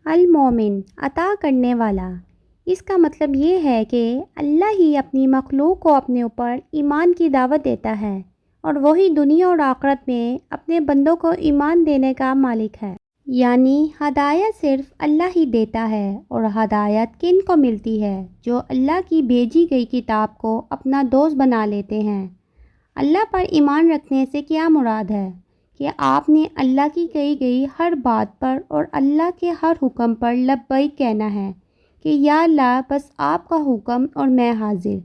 المومن عطا کرنے والا۔ اس کا مطلب یہ ہے کہ اللہ ہی اپنی مخلوق کو اپنے اوپر ایمان کی دعوت دیتا ہے اور وہی دنیا اور آخرت میں اپنے بندوں کو ایمان دینے کا مالک ہے۔ یعنی ہدایت صرف اللہ ہی دیتا ہے، اور ہدایت کن کو ملتی ہے؟ جو اللہ کی بھیجی گئی کتاب کو اپنا دوست بنا لیتے ہیں۔ اللہ پر ایمان رکھنے سے کیا مراد ہے؟ کہ آپ نے اللہ کی کہی گئی ہر بات پر اور اللہ کے ہر حکم پر لبیک کہنا ہے کہ یا اللہ بس آپ کا حکم اور میں حاضر۔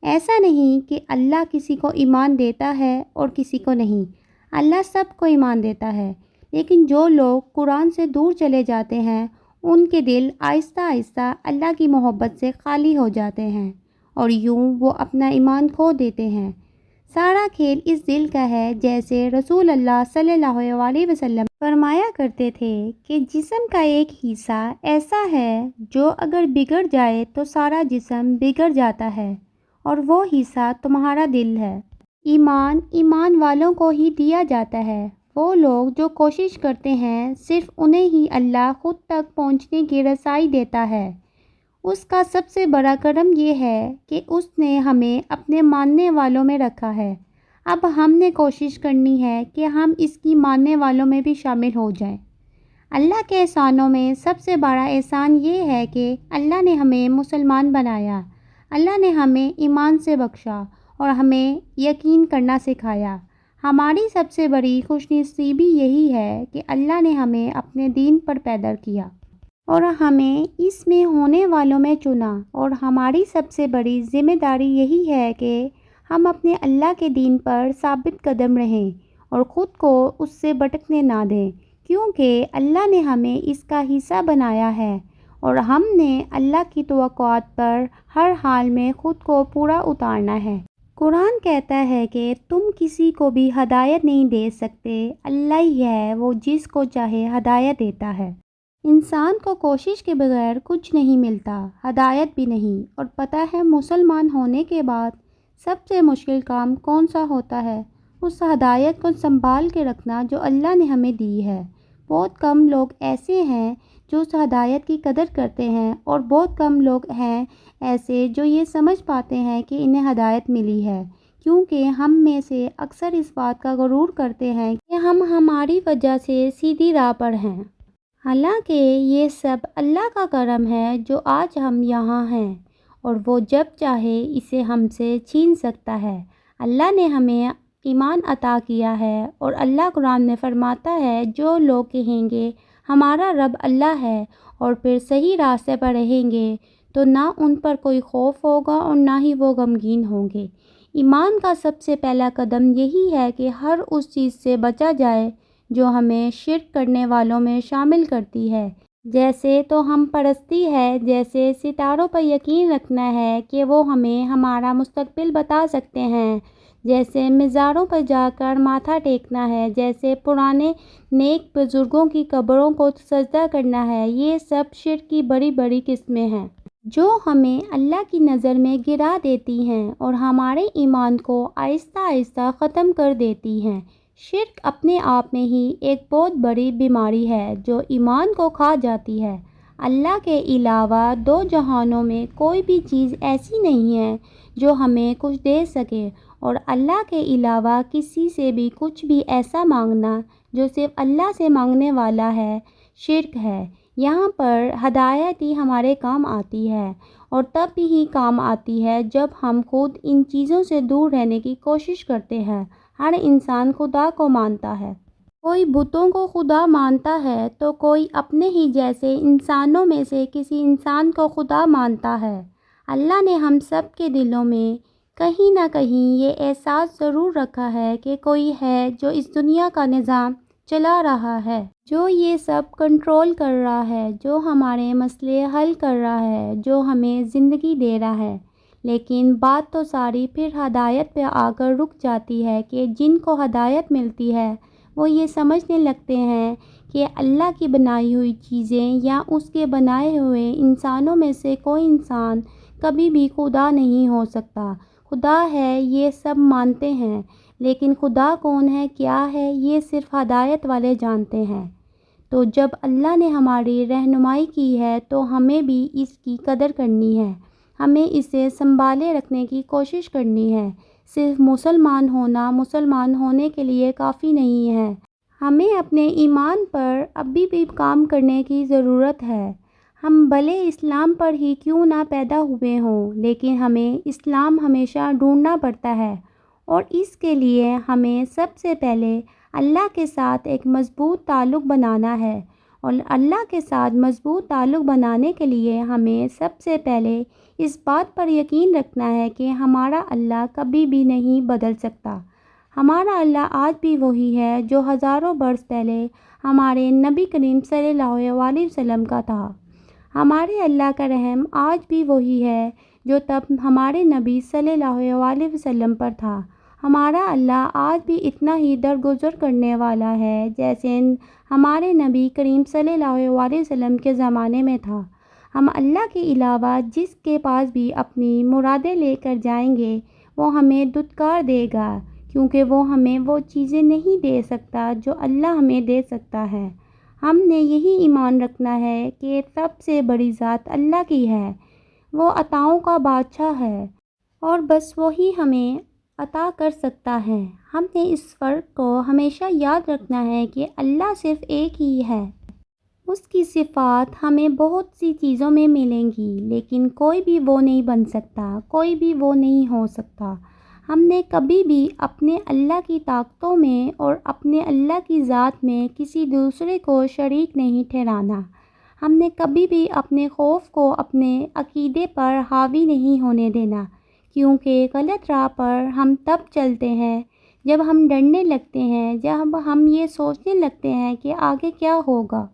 ایسا نہیں کہ اللہ کسی کو ایمان دیتا ہے اور کسی کو نہیں، اللہ سب کو ایمان دیتا ہے، لیکن جو لوگ قرآن سے دور چلے جاتے ہیں ان کے دل آہستہ آہستہ اللہ کی محبت سے خالی ہو جاتے ہیں اور یوں وہ اپنا ایمان کھو دیتے ہیں۔ سارا کھیل اس دل کا ہے، جیسے رسول اللہ صلی اللہ علیہ وسلم فرمایا کرتے تھے کہ جسم کا ایک حصہ ایسا ہے جو اگر بگڑ جائے تو سارا جسم بگڑ جاتا ہے، اور وہ حصہ تمہارا دل ہے۔ ایمان والوں کو ہی دیا جاتا ہے۔ وہ لوگ جو کوشش کرتے ہیں صرف انہیں ہی اللہ خود تک پہنچنے کی رسائی دیتا ہے۔ اس کا سب سے بڑا کرم یہ ہے کہ اس نے ہمیں اپنے ماننے والوں میں رکھا ہے۔ اب ہم نے کوشش کرنی ہے کہ ہم اس کی ماننے والوں میں بھی شامل ہو جائیں۔ اللہ کے احسانوں میں سب سے بڑا احسان یہ ہے کہ اللہ نے ہمیں مسلمان بنایا۔ اللہ نے ہمیں ایمان سے بخشا اور ہمیں یقین کرنا سکھایا۔ ہماری سب سے بڑی خوش نصیبی یہی ہے کہ اللہ نے ہمیں اپنے دین پر پیدا کیا اور ہمیں اس میں ہونے والوں میں چنا، اور ہماری سب سے بڑی ذمہ داری یہی ہے کہ ہم اپنے اللہ کے دین پر ثابت قدم رہیں اور خود کو اس سے بھٹکنے نہ دیں، کیونکہ اللہ نے ہمیں اس کا حصہ بنایا ہے اور ہم نے اللہ کی توقعات پر ہر حال میں خود کو پورا اتارنا ہے۔ قرآن کہتا ہے کہ تم کسی کو بھی ہدایت نہیں دے سکتے، اللہ ہی ہے وہ جس کو چاہے ہدایت دیتا ہے۔ انسان کو کوشش کے بغیر کچھ نہیں ملتا، ہدایت بھی نہیں۔ اور پتہ ہے مسلمان ہونے کے بعد سب سے مشکل کام کون سا ہوتا ہے؟ اس ہدایت کو سنبھال کے رکھنا جو اللہ نے ہمیں دی ہے۔ بہت کم لوگ ایسے ہیں جو اس ہدایت کی قدر کرتے ہیں، اور بہت کم لوگ ہیں ایسے جو یہ سمجھ پاتے ہیں کہ انہیں ہدایت ملی ہے، کیونکہ ہم میں سے اکثر اس بات کا غرور کرتے ہیں کہ ہم ہماری وجہ سے سیدھی راہ پر ہیں۔ حالانکہ یہ سب اللہ کا کرم ہے جو آج ہم یہاں ہیں، اور وہ جب چاہے اسے ہم سے چھین سکتا ہے۔ اللہ نے ہمیں ایمان عطا کیا ہے، اور اللہ قرآن میں فرماتا ہے جو لوگ کہیں گے ہمارا رب اللہ ہے اور پھر صحیح راستے پر رہیں گے تو نہ ان پر کوئی خوف ہوگا اور نہ ہی وہ غمگین ہوں گے۔ ایمان کا سب سے پہلا قدم یہی ہے کہ ہر اس چیز سے بچا جائے جو ہمیں شرک کرنے والوں میں شامل کرتی ہے، جیسے تو ہم پرستی ہے، جیسے ستاروں پر یقین رکھنا ہے کہ وہ ہمیں ہمارا مستقبل بتا سکتے ہیں، جیسے مزاروں پر جا کر ماتھا ٹیکنا ہے، جیسے پرانے نیک بزرگوں کی قبروں کو سجدہ کرنا ہے۔ یہ سب شرک کی بڑی بڑی قسمیں ہیں جو ہمیں اللہ کی نظر میں گرا دیتی ہیں اور ہمارے ایمان کو آہستہ آہستہ ختم کر دیتی ہیں۔ شرک اپنے آپ میں ہی ایک بہت بڑی بیماری ہے جو ایمان کو کھا جاتی ہے۔ اللہ کے علاوہ دو جہانوں میں کوئی بھی چیز ایسی نہیں ہے جو ہمیں کچھ دے سکے، اور اللہ کے علاوہ کسی سے بھی کچھ بھی ایسا مانگنا جو صرف اللہ سے مانگنے والا ہے، شرک ہے۔ یہاں پر ہدایت ہی ہمارے کام آتی ہے، اور تب ہی کام آتی ہے جب ہم خود ان چیزوں سے دور رہنے کی کوشش کرتے ہیں۔ ہر انسان خدا کو مانتا ہے۔ کوئی بتوں کو خدا مانتا ہے تو کوئی اپنے ہی جیسے انسانوں میں سے کسی انسان کو خدا مانتا ہے۔ اللہ نے ہم سب کے دلوں میں کہیں نہ کہیں یہ احساس ضرور رکھا ہے کہ کوئی ہے جو اس دنیا کا نظام چلا رہا ہے، جو یہ سب کنٹرول کر رہا ہے، جو ہمارے مسئلے حل کر رہا ہے، جو ہمیں زندگی دے رہا ہے۔ لیکن بات تو ساری پھر ہدایت پہ آ کر رک جاتی ہے کہ جن کو ہدایت ملتی ہے وہ یہ سمجھنے لگتے ہیں کہ اللہ کی بنائی ہوئی چیزیں یا اس کے بنائے ہوئے انسانوں میں سے کوئی انسان کبھی بھی خدا نہیں ہو سکتا۔ خدا ہے یہ سب مانتے ہیں، لیکن خدا کون ہے، کیا ہے، یہ صرف ہدایت والے جانتے ہیں۔ تو جب اللہ نے ہماری رہنمائی کی ہے تو ہمیں بھی اس کی قدر کرنی ہے، ہمیں اسے سنبھالے رکھنے کی کوشش کرنی ہے۔ صرف مسلمان ہونے کے لیے کافی نہیں ہے، ہمیں اپنے ایمان پر ابھی بھی کام کرنے کی ضرورت ہے۔ ہم بھلے اسلام پر ہی کیوں نہ پیدا ہوئے ہوں، لیکن ہمیں اسلام ہمیشہ ڈھونڈنا پڑتا ہے، اور اس کے لیے ہمیں سب سے پہلے اللہ کے ساتھ ایک مضبوط تعلق بنانا ہے، اور اللہ کے ساتھ مضبوط تعلق بنانے کے لیے ہمیں سب سے پہلے اس بات پر یقین رکھنا ہے کہ ہمارا اللہ کبھی بھی نہیں بدل سکتا۔ ہمارا اللہ آج بھی وہی ہے جو ہزاروں برس پہلے ہمارے نبی کریم صلی اللہ علیہ وسلم کا تھا۔ ہمارے اللہ کا رحم آج بھی وہی ہے جو تب ہمارے نبی صلی اللہ علیہ وسلم پر تھا۔ ہمارا اللہ آج بھی اتنا ہی درگزر کرنے والا ہے جیسے ہمارے نبی کریم صلی اللہ علیہ وسلم کے زمانے میں تھا۔ ہم اللہ کے علاوہ جس کے پاس بھی اپنی مرادیں لے کر جائیں گے وہ ہمیں دھتکار دے گا، کیونکہ وہ ہمیں وہ چیزیں نہیں دے سکتا جو اللہ ہمیں دے سکتا ہے۔ ہم نے یہی ایمان رکھنا ہے کہ سب سے بڑی ذات اللہ کی ہے، وہ عطاؤں کا بادشاہ ہے، اور بس وہی ہمیں عطا کر سکتا ہے۔ ہم نے اس فرق کو ہمیشہ یاد رکھنا ہے کہ اللہ صرف ایک ہی ہے۔ اس کی صفات ہمیں بہت سی چیزوں میں ملیں گی، لیکن کوئی بھی وہ نہیں بن سکتا، کوئی بھی وہ نہیں ہو سکتا۔ ہم نے کبھی بھی اپنے اللہ کی طاقتوں میں اور اپنے اللہ کی ذات میں کسی دوسرے کو شریک نہیں ٹھہرانا۔ ہم نے کبھی بھی اپنے خوف کو اپنے عقیدے پر حاوی نہیں ہونے دینا، کیونکہ غلط راہ پر ہم تب چلتے ہیں جب ہم ڈرنے لگتے ہیں، جب ہم یہ سوچنے لگتے ہیں کہ آگے کیا ہوگا،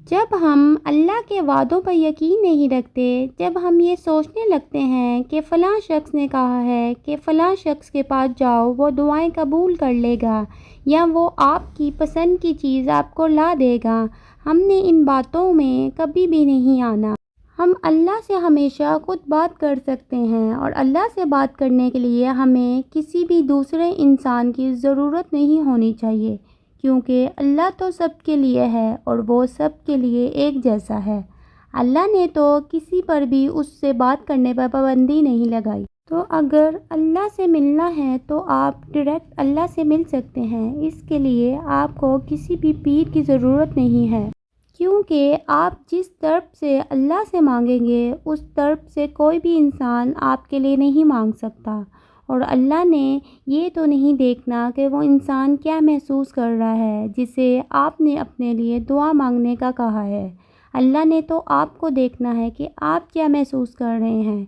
جب ہم اللہ کے وعدوں پر یقین نہیں رکھتے، جب ہم یہ سوچنے لگتے ہیں کہ فلاں شخص نے کہا ہے کہ فلاں شخص کے پاس جاؤ وہ دعائیں قبول کر لے گا، یا وہ آپ کی پسند کی چیز آپ کو لا دے گا۔ ہم نے ان باتوں میں کبھی بھی نہیں آنا۔ ہم اللہ سے ہمیشہ خود بات کر سکتے ہیں، اور اللہ سے بات کرنے کے لیے ہمیں کسی بھی دوسرے انسان کی ضرورت نہیں ہونی چاہیے، کیونکہ اللہ تو سب کے لیے ہے اور وہ سب کے لیے ایک جیسا ہے۔ اللہ نے تو کسی پر بھی اس سے بات کرنے پر پابندی نہیں لگائی۔ تو اگر اللہ سے ملنا ہے تو آپ ڈائریکٹ اللہ سے مل سکتے ہیں، اس کے لیے آپ کو کسی بھی پیر کی ضرورت نہیں ہے، کیونکہ آپ جس طرف سے اللہ سے مانگیں گے اس طرف سے کوئی بھی انسان آپ کے لیے نہیں مانگ سکتا، اور اللہ نے یہ تو نہیں دیکھنا کہ وہ انسان کیا محسوس کر رہا ہے جسے آپ نے اپنے لیے دعا مانگنے کا کہا ہے۔ اللہ نے تو آپ کو دیکھنا ہے کہ آپ کیا محسوس کر رہے ہیں،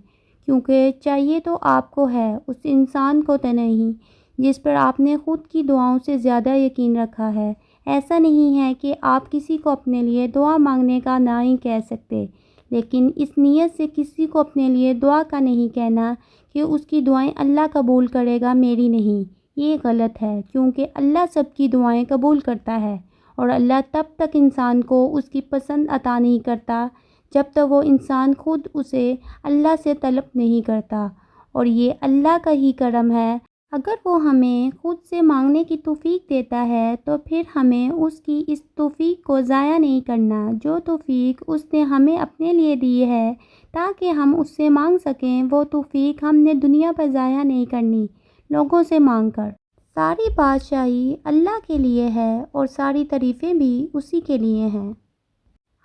کیونکہ چاہیے تو آپ کو ہے، اس انسان کو تو نہیں جس پر آپ نے خود کی دعاؤں سے زیادہ یقین رکھا ہے۔ ایسا نہیں ہے کہ آپ کسی کو اپنے لیے دعا مانگنے کا نہ ہی کہہ سکتے، لیکن اس نیت سے کسی کو اپنے لیے دعا کا نہیں کہنا کہ اس کی دعائیں اللہ قبول کرے گا، میری نہیں، یہ غلط ہے، کیونکہ اللہ سب کی دعائیں قبول کرتا ہے، اور اللہ تب تک انسان کو اس کی پسند عطا نہیں کرتا جب تک وہ انسان خود اسے اللہ سے طلب نہیں کرتا، اور یہ اللہ کا ہی کرم ہے۔ اگر وہ ہمیں خود سے مانگنے کی توفیق دیتا ہے تو پھر ہمیں اس کی اس توفیق کو ضائع نہیں کرنا، جو توفیق اس نے ہمیں اپنے لیے دی ہے تاکہ ہم اس سے مانگ سکیں، وہ توفیق ہم نے دنیا پر ضائع نہیں کرنی لوگوں سے مانگ کر۔ ساری بادشاہی اللہ کے لیے ہے اور ساری تعریفیں بھی اسی کے لیے ہیں۔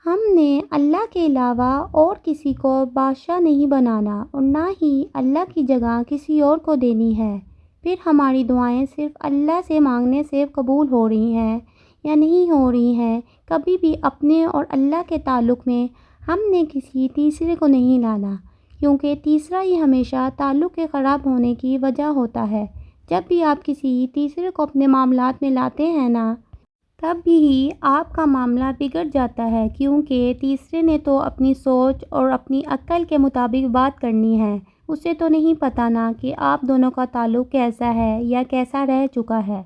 ہم نے اللہ کے علاوہ اور کسی کو بادشاہ نہیں بنانا، اور نہ ہی اللہ کی جگہ کسی اور کو دینی ہے۔ پھر ہماری دعائیں صرف اللہ سے مانگنے سے قبول ہو رہی ہیں یا نہیں ہو رہی ہیں، کبھی بھی اپنے اور اللہ کے تعلق میں ہم نے کسی تیسرے کو نہیں لانا، کیونکہ تیسرا ہی ہمیشہ تعلق کے خراب ہونے کی وجہ ہوتا ہے۔ جب بھی آپ کسی تیسرے کو اپنے معاملات میں لاتے ہیں نا، تب ہی آپ کا معاملہ بگڑ جاتا ہے، کیونکہ تیسرے نے تو اپنی سوچ اور اپنی عقل کے مطابق بات کرنی ہے، اسے تو نہیں پتہ نا کہ آپ دونوں کا تعلق کیسا ہے یا کیسا رہ چکا ہے۔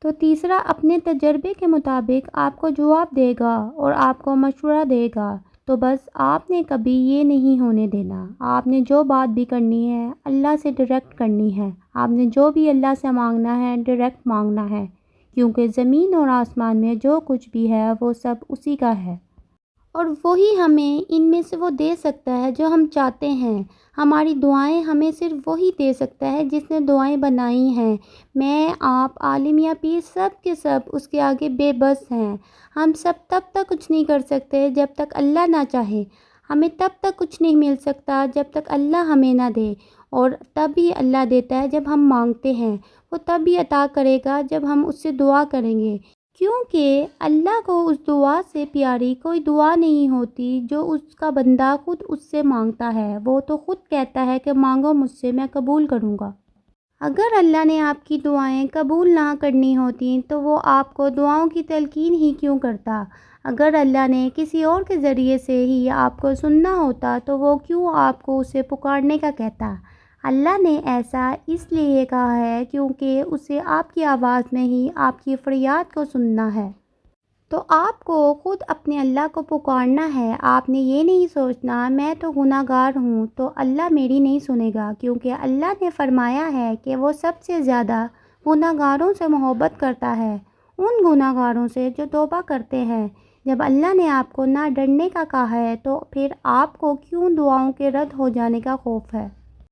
تو تیسرا اپنے تجربے کے مطابق آپ کو جواب دے گا اور آپ کو مشورہ دے گا، تو بس آپ نے کبھی یہ نہیں ہونے دینا۔ آپ نے جو بات بھی کرنی ہے اللہ سے ڈائریکٹ کرنی ہے، آپ نے جو بھی اللہ سے مانگنا ہے ڈائریکٹ مانگنا ہے، کیونکہ زمین اور آسمان میں جو کچھ بھی ہے وہ سب اسی کا ہے، اور وہی ہمیں ان میں سے وہ دے سکتا ہے جو ہم چاہتے ہیں۔ ہماری دعائیں ہمیں صرف وہی دے سکتا ہے جس نے دعائیں بنائی ہیں۔ میں، آپ، عالم یا پیر، سب کے سب اس کے آگے بے بس ہیں۔ ہم سب تب تک کچھ نہیں کر سکتے جب تک اللہ نہ چاہے، ہمیں تب تک کچھ نہیں مل سکتا جب تک اللہ ہمیں نہ دے، اور تب ہی اللہ دیتا ہے جب ہم مانگتے ہیں، وہ تب ہی عطا کرے گا جب ہم اس سے دعا کریں گے، کیونکہ اللہ کو اس دعا سے پیاری کوئی دعا نہیں ہوتی جو اس کا بندہ خود اس سے مانگتا ہے۔ وہ تو خود کہتا ہے کہ مانگو مجھ سے، میں قبول کروں گا۔ اگر اللہ نے آپ کی دعائیں قبول نہ کرنی ہوتیں تو وہ آپ کو دعاؤں کی تلقین ہی کیوں کرتا؟ اگر اللہ نے کسی اور کے ذریعے سے ہی آپ کو سننا ہوتا تو وہ کیوں آپ کو اسے پکارنے کا کہتا؟ اللہ نے ایسا اس لیے کہا ہے کیونکہ اسے آپ کی آواز میں ہی آپ کی فریاد کو سننا ہے۔ تو آپ کو خود اپنے اللہ کو پکارنا ہے۔ آپ نے یہ نہیں سوچنا میں تو گناہ گار ہوں تو اللہ میری نہیں سنے گا، کیونکہ اللہ نے فرمایا ہے کہ وہ سب سے زیادہ گناہ گاروں سے محبت کرتا ہے، ان گناہ گاروں سے جو توبہ کرتے ہیں۔ جب اللہ نے آپ کو نہ ڈرنے کا کہا ہے تو پھر آپ کو کیوں دعاؤں کے رد ہو جانے کا خوف ہے؟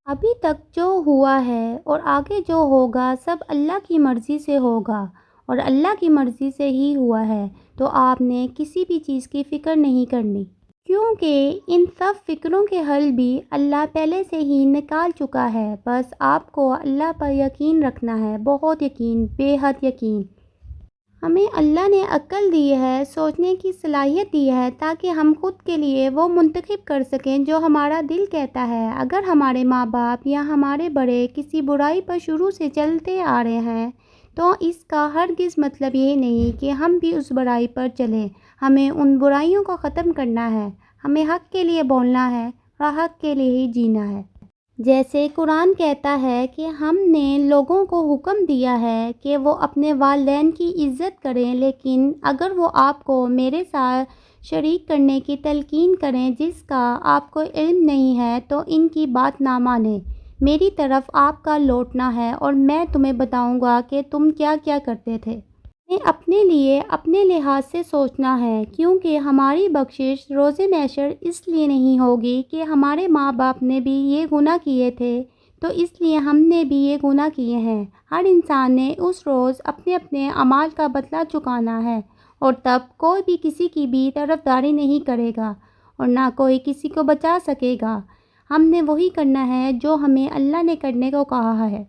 ابھی تک جو ہوا ہے اور آگے جو ہوگا سب اللہ کی مرضی سے ہوگا، اور اللہ کی مرضی سے ہی ہوا ہے، تو آپ نے کسی بھی چیز کی فکر نہیں کرنی، کیونکہ ان سب فکروں کے حل بھی اللہ پہلے سے ہی نکال چکا ہے۔ بس آپ کو اللہ پر یقین رکھنا ہے، بہت یقین، بے حد یقین۔ ہمیں اللہ نے عقل دی ہے، سوچنے کی صلاحیت دی ہے، تاکہ ہم خود کے لیے وہ منتخب کر سکیں جو ہمارا دل کہتا ہے۔ اگر ہمارے ماں باپ یا ہمارے بڑے کسی برائی پر شروع سے چلتے آ رہے ہیں تو اس کا ہرگز مطلب یہ نہیں کہ ہم بھی اس برائی پر چلیں۔ ہمیں ان برائیوں کو ختم کرنا ہے، ہمیں حق کے لیے بولنا ہے اور حق کے لیے ہی جینا ہے۔ جیسے قرآن کہتا ہے کہ ہم نے لوگوں کو حکم دیا ہے کہ وہ اپنے والدین کی عزت کریں، لیکن اگر وہ آپ کو میرے ساتھ شریک کرنے کی تلقین کریں جس کا آپ کو علم نہیں ہے تو ان کی بات نہ مانیں۔ میری طرف آپ کا لوٹنا ہے اور میں تمہیں بتاؤں گا کہ تم کیا کیا کرتے تھے۔ ہمیں اپنے لیے اپنے لحاظ سے سوچنا ہے، کیونکہ ہماری بخشش روز محشر اس لیے نہیں ہوگی کہ ہمارے ماں باپ نے بھی یہ گناہ کیے تھے تو اس لیے ہم نے بھی یہ گناہ کیے ہیں۔ ہر انسان نے اس روز اپنے اپنے اعمال کا بدلہ چکانا ہے، اور تب کوئی بھی کسی کی بھی طرفداری نہیں کرے گا اور نہ کوئی کسی کو بچا سکے گا۔ ہم نے وہی کرنا ہے جو ہمیں اللہ نے کرنے کو کہا ہے۔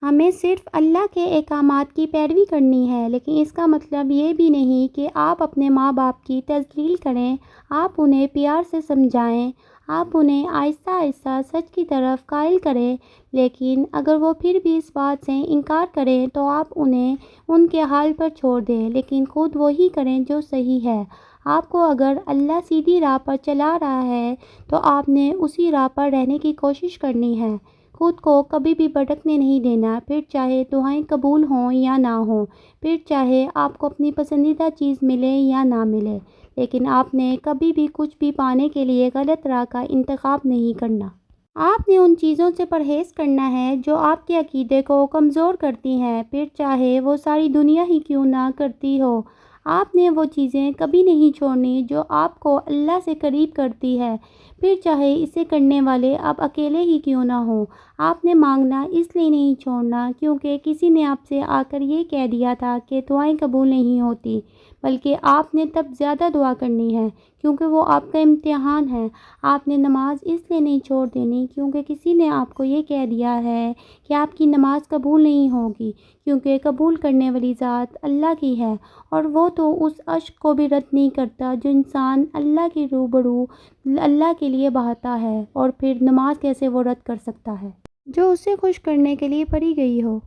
ہمیں صرف اللہ کے احکامات کی پیروی کرنی ہے، لیکن اس کا مطلب یہ بھی نہیں کہ آپ اپنے ماں باپ کی تذلیل کریں۔ آپ انہیں پیار سے سمجھائیں، آپ انہیں آہستہ آہستہ سچ کی طرف قائل کریں، لیکن اگر وہ پھر بھی اس بات سے انکار کریں تو آپ انہیں ان کے حال پر چھوڑ دیں، لیکن خود وہی کریں جو صحیح ہے۔ آپ کو اگر اللہ سیدھی راہ پر چلا رہا ہے تو آپ نے اسی راہ پر رہنے کی کوشش کرنی ہے، خود کو کبھی بھی بھٹکنے نہیں دینا، پھر چاہے دعائیں قبول ہوں یا نہ ہوں، پھر چاہے آپ کو اپنی پسندیدہ چیز ملے یا نہ ملے، لیکن آپ نے کبھی بھی کچھ بھی پانے کے لیے غلط راہ کا انتخاب نہیں کرنا۔ آپ نے ان چیزوں سے پرہیز کرنا ہے جو آپ کے عقیدے کو کمزور کرتی ہیں، پھر چاہے وہ ساری دنیا ہی کیوں نہ کرتی ہو۔ آپ نے وہ چیزیں کبھی نہیں چھوڑنی جو آپ کو اللہ سے قریب کرتی ہے، پھر چاہے اسے کرنے والے آپ اکیلے ہی کیوں نہ ہوں۔ آپ نے مانگنا اس لیے نہیں چھوڑنا کیونکہ کسی نے آپ سے آ کر یہ کہہ دیا تھا کہ دعائیں قبول نہیں ہوتی، بلکہ آپ نے تب زیادہ دعا کرنی ہے کیونکہ وہ آپ کا امتحان ہے۔ آپ نے نماز اس لیے نہیں چھوڑ دینی کیونکہ کسی نے آپ کو یہ کہہ دیا ہے کہ آپ کی نماز قبول نہیں ہوگی، کیونکہ قبول کرنے والی ذات اللہ کی ہے، اور وہ تو اس اشک کو بھی رد نہیں کرتا جو انسان اللہ کے روبرو اللہ کے لیے بہاتا ہے، اور پھر نماز کیسے وہ رد کر سکتا ہے جو اسے خوش کرنے کے لیے پڑھی گئی ہو۔